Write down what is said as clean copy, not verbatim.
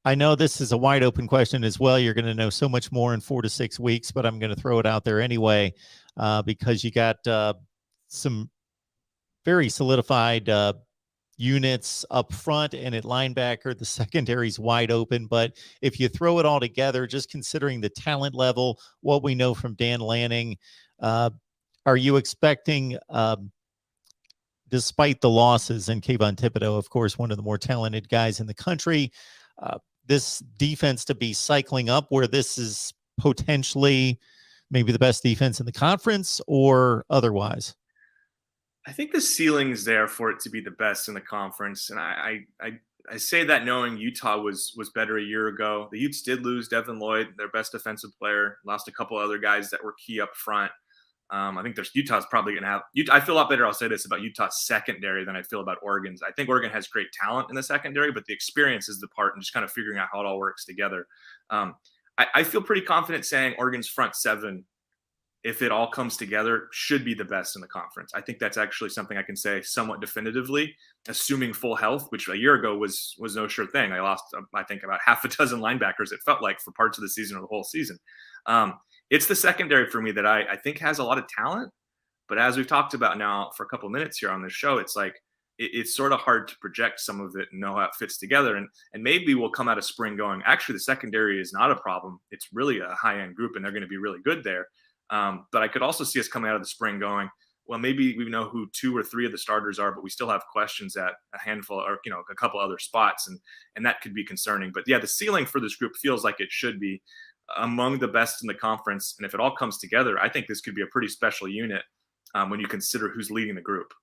I know this is a wide open question as well. You're going to know so much more in 4 to 6 weeks, but I'm going to throw it out there anyway because you got some very solidified units up front and at linebacker. The secondary's wide open. But if you throw it all together, just considering the talent level, what we know from Dan Lanning, are you expecting, despite the losses, and Kayvon Thibodeau, of course, one of the more talented guys in the country, this defense to be cycling up where this is potentially maybe the best defense in the conference or otherwise? I think the ceiling's there for it to be the best in the conference, and I say that knowing Utah was better a year ago. The Utes did lose Devin Lloyd, their best defensive player, lost a couple other guys that were key up front. I think Utah's probably going to have. I feel a lot better. I'll say this about Utah's secondary than I feel about Oregon's. I think Oregon has great talent in the secondary, but the experience is the part, and just kind of figuring out how it all works together. I feel pretty confident saying Oregon's front seven, if it all comes together, should be the best in the conference. I think that's actually something I can say somewhat definitively, assuming full health, which a year ago was no sure thing. I lost, I think, about half a dozen linebackers, it felt like, for parts of the season or the whole season. It's the secondary for me that I think has a lot of talent. But as we've talked about now for a couple of minutes here on this show, it's like it's sort of hard to project some of it and know how it fits together. And maybe we'll come out of spring going, actually, the secondary is not a problem. It's really a high-end group, and they're going to be really good there. But I could also see us coming out of the spring going, well, maybe we know who 2 or 3 of the starters are, but we still have questions at a handful or, a couple other spots. And that could be concerning. But yeah, the ceiling for this group feels like it should be among the best in the conference. And if it all comes together, I think this could be a pretty special unit when you consider who's leading the group.